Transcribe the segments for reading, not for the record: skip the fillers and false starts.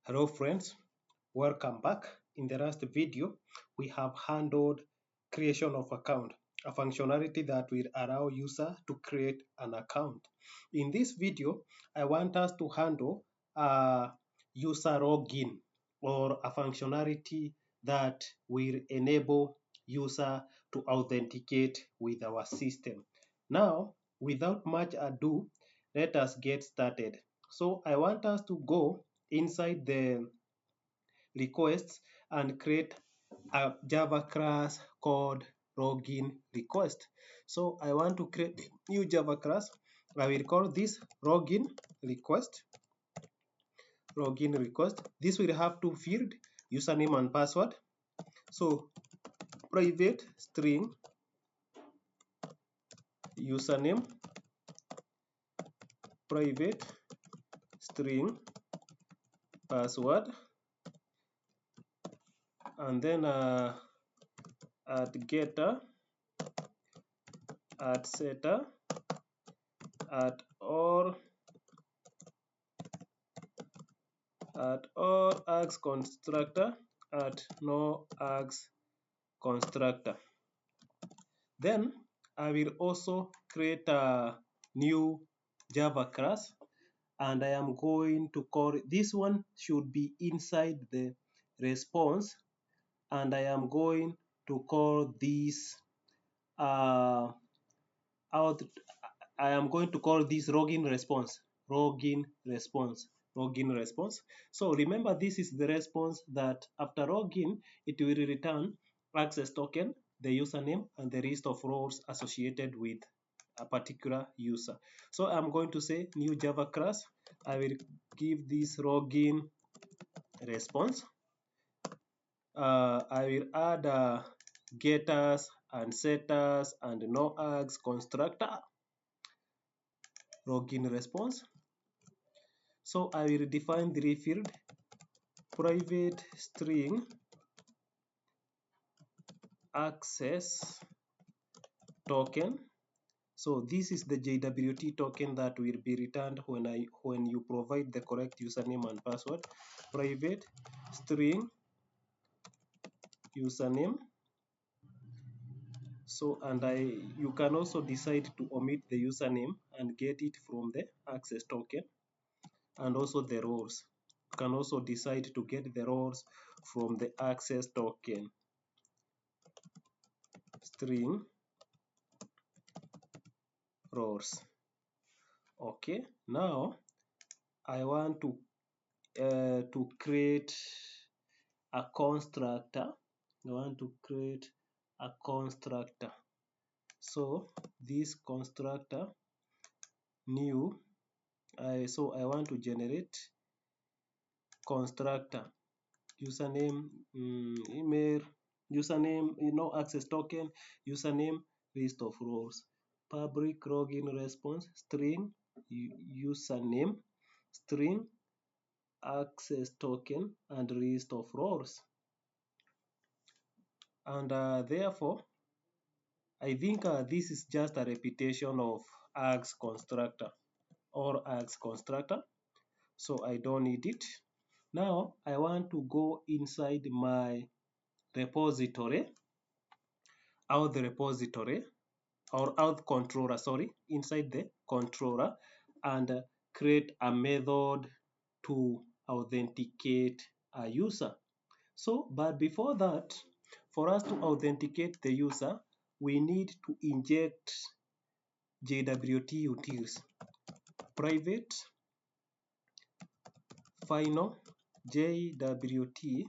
Hello friends, welcome back. In the last video, we have handled creation of account, a functionality that will allow user to create an account. In this video, I want us to handle a user login or a functionality that will enable user to authenticate with our system. Now, without much ado, let us get started. So I want us to go inside the requests and create a Java class called login request. So I want to create a new Java class. I will call this login request. Login request. This will have two fields, username and password. So private string username, private string password, and then at getter, at setter, at or args constructor, at no args constructor. Then I will also create a new Java class, and I am going to call this one should be inside the response, and I am going to call this out. I am going to call this login response. Login response. Login response. So remember, this is the response that after login, it will return access token, the username, and the list of roles associated with a particular user. So I'm going to say new Java class. I will give this login response. I will add getters and setters and no args constructor login response. So I will define three fields: private string access token. So this is the JWT token that will be returned when you provide the correct username and password. Private string username. So you can also decide to omit the username and get it from the access token, and also the roles. You can also decide to get the roles from the access token. String roles. Okay, now I want to create a constructor. I want to create a constructor. So this constructor new. So I want to generate constructor username, email, username, access token, username, list of roles, public login response, string username, string access token, and list of roles. And therefore, I think this is just a repetition of args constructor or args constructor, so I don't need it. Now I want to go inside my repository, auth repository, or auth controller, sorry, inside the controller, and create a method to authenticate a user. So, but before that, for us to authenticate the user, we need to inject JWT utils. Private final JWT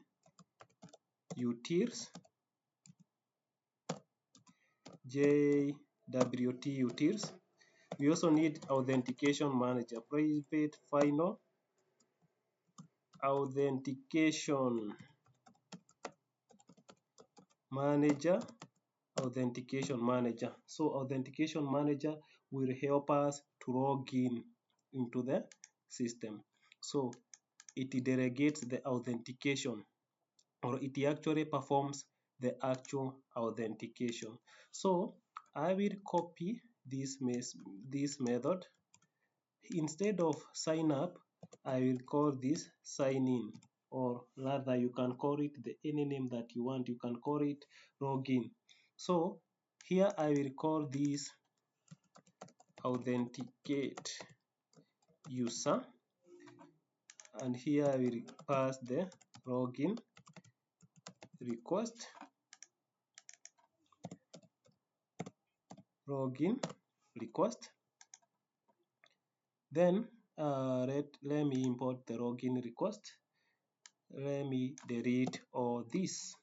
utils, JWT utils. We also need authentication manager. Private final authentication manager, authentication manager. So authentication manager will help us to log in into the system. So it delegates the authentication, or it actually performs the actual authentication. So I will copy this method. Instead of sign up, I will call this sign in, or rather you can call it any name that you want. You can call it login. So here I will call this authenticate user, and here I will pass the login request, login request. Then let me import the login request. Let me delete all this.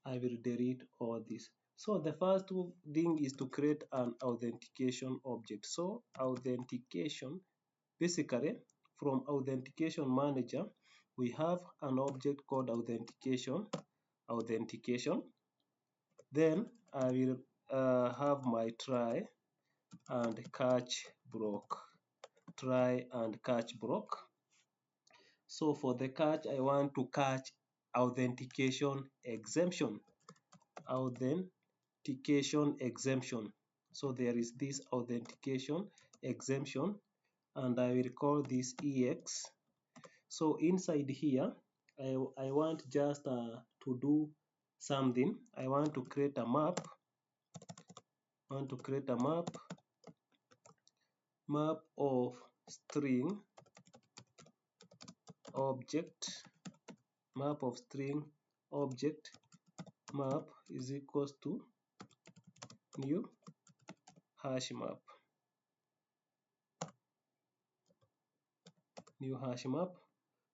I will delete all this. So the first thing is to create an authentication object. So authentication, basically from authentication manager, we have an object called authentication. Then I will have my try and catch block. Try and catch block. So for the catch, I want to catch authentication exemption. Authentication exemption. So there is this authentication exemption, and I will call this EX. So inside here, I want just to do something. I want to create a map. Map of string object. Map of string object. Map is equals to new hash map. New hash map.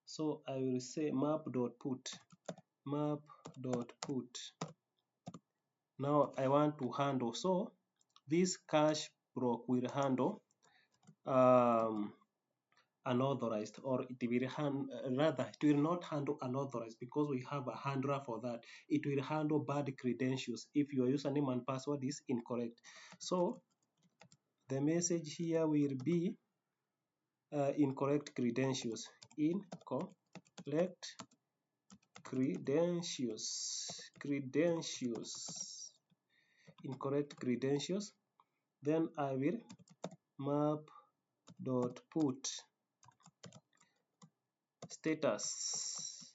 So I will say map.put. Map.put. Now I want to handle. So this cache block will handle unauthorized, or it will rather it will not handle unauthorized because we have a handler for that. It will handle bad credentials if your username and password is incorrect. So the message here will be incorrect credentials. Incorrect incorrect credentials. Then I will map.put status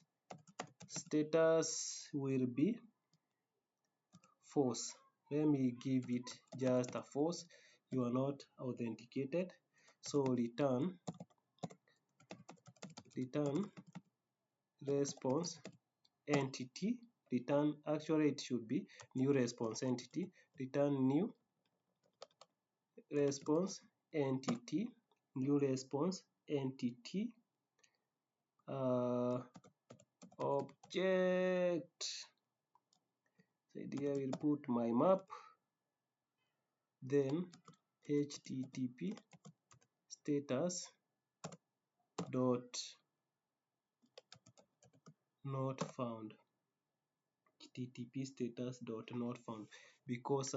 will be false. Let me give it just a false. You are not authenticated. So return response entity. Actually it should be new response entity. Return new response entity. New response entity object. So here I will put my map, then http status dot not found. http status dot not found, because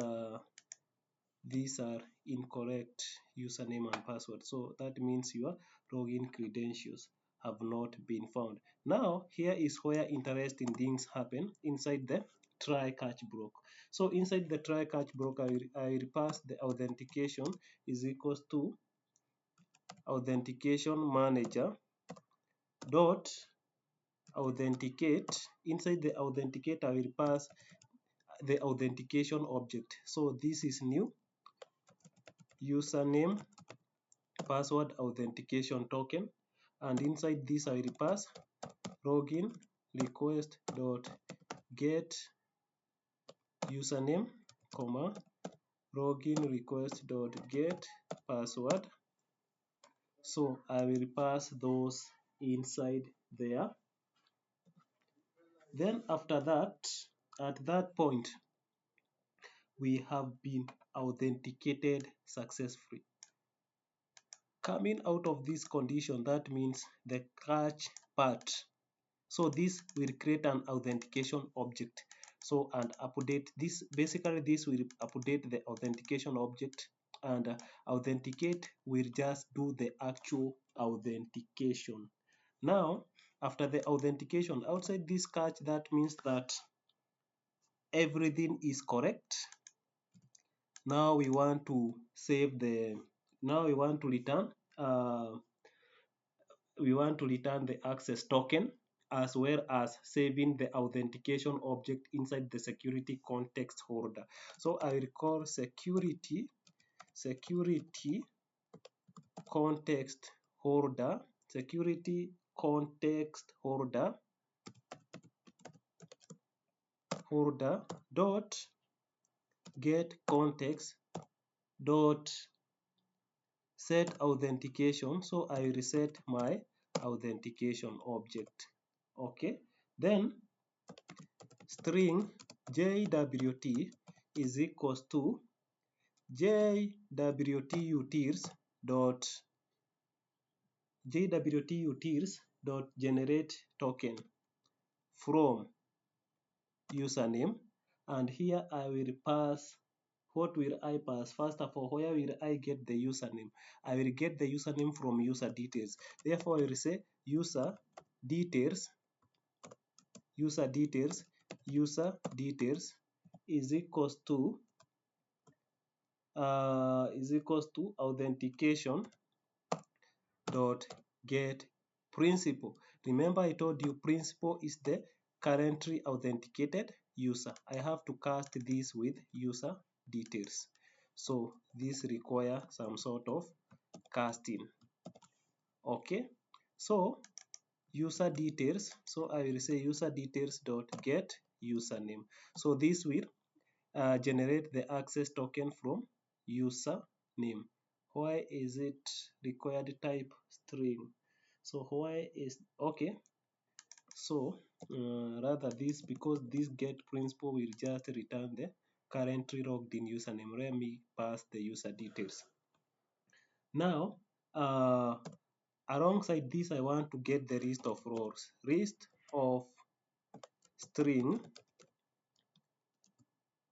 these are incorrect username and password. So that means your login credentials have not been found. Now here is where interesting things happen inside the try catch block. So inside the try catch block, I will pass the authentication is equals to authentication manager dot authenticate. Inside the authenticate, I will pass the authentication object. So this is new username password authentication token, and inside this I will pass login request dot get username comma login request dot get password. So I will pass those inside there. Then after that, at that point, we have been authenticated successfully. Coming out of this condition, that means the catch part. So this will create an authentication object. So and update this, basically this will update the authentication object, and authenticate will just do the actual authentication. Now after the authentication, outside this catch, that means that everything is correct. Now we want to save the, now we want to return we want to return the access token as well as saving the authentication object inside the security context holder. So I will call security context holder, security context holder dot get context dot set authentication. So I reset my authentication object. Okay, then string JWT is equals to JWT dot generate token from username, and here I will pass. What will I pass? First of all, where will I get the username? I will get the username from user details. Therefore, I will say user details is equals to authentication dot get principal. Remember, I told you principal is the currently authenticated user. I have to cast this with user details. So this requires some sort of casting. Okay, so user details. So I will say user details dot get username. So this will generate the access token from user name. Why is it required type string? So why is okay? So rather this, because this get principal will just return the currently logged in username. Let me pass the user details. Now alongside this, I want to get the list of rows. List of string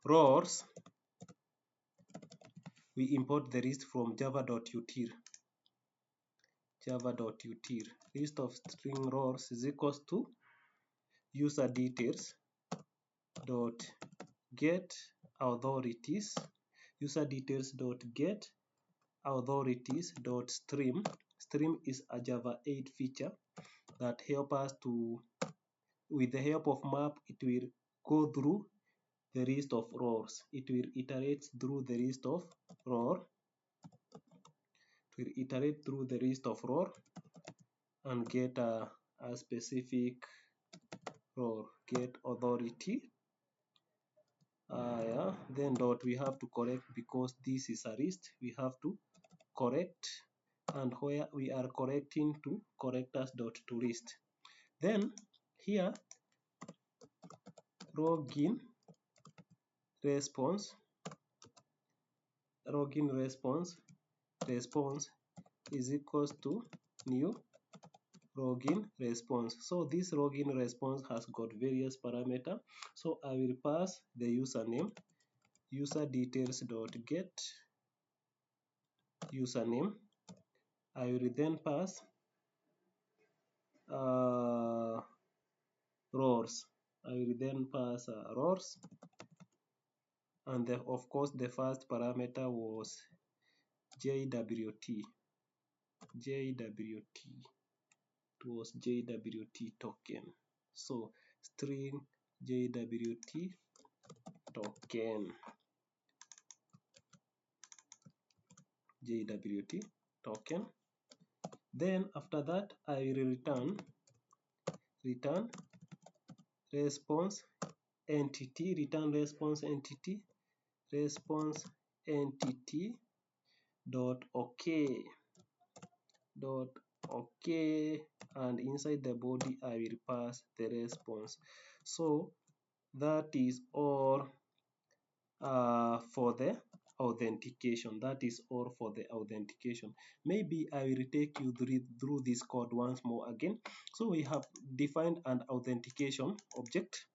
rows. We import the list from java.util. List of string rows is equals to user details dot get authorities, stream. Stream is a Java 8 feature that help us to, with the help of map, it will go through the list of rows. It will iterate through the list of row. It will iterate through the list of row and get a specific row. Get authority. Yeah. Then dot we have to correct, because this is a list. We have to correct, and where we are correcting to correctors dot to list. Then here login response is equals to new login response. So this login response has got various parameters. So I will pass the username, user details dot get username. I will then pass rows. I will then pass rows, and of course the first parameter was JWT. It was JWT token. So string JWT token. Then after that, I will return response entity, response entity dot okay, and inside the body I will pass the response. So that is all for the authentication. Maybe I will take you through this code once more again. So we have defined an authentication object.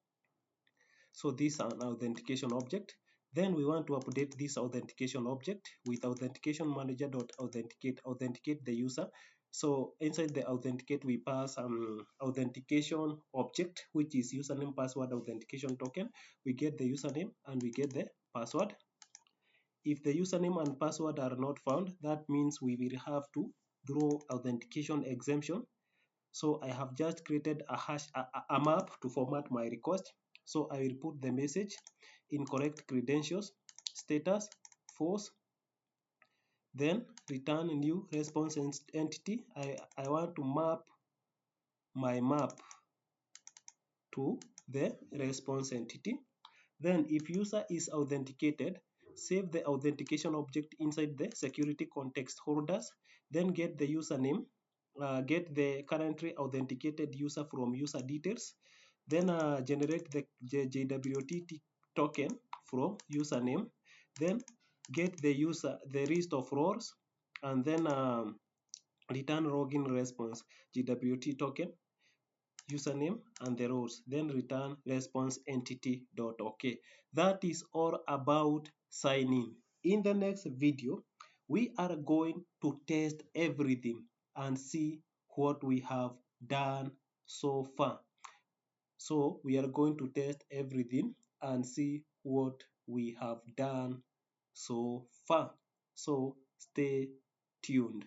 So this is an authentication object. Then we want to update this authentication object with authentication authenticate the user. So inside the authenticate, we pass authentication object, which is username, password, authentication token. We get the username and we get the password. If the username and password are not found, that means we will have to throw authentication exemption. So I have just created a map to format my request. So I will put the message incorrect credentials, status false, then return a new response entity. I want to map my map to the response entity. Then if user is authenticated, save the authentication object inside the security context holders, then get the username, get the currently authenticated user from user details, then generate the JWT token from username, then get the list of roles, and then return login response JWT token, username and the roles, then return response entity dot okay. That is all about signing. In the next video, we are going to test everything and see what we have done so far. So we are going to test everything and see what we have done so far. So stay tuned.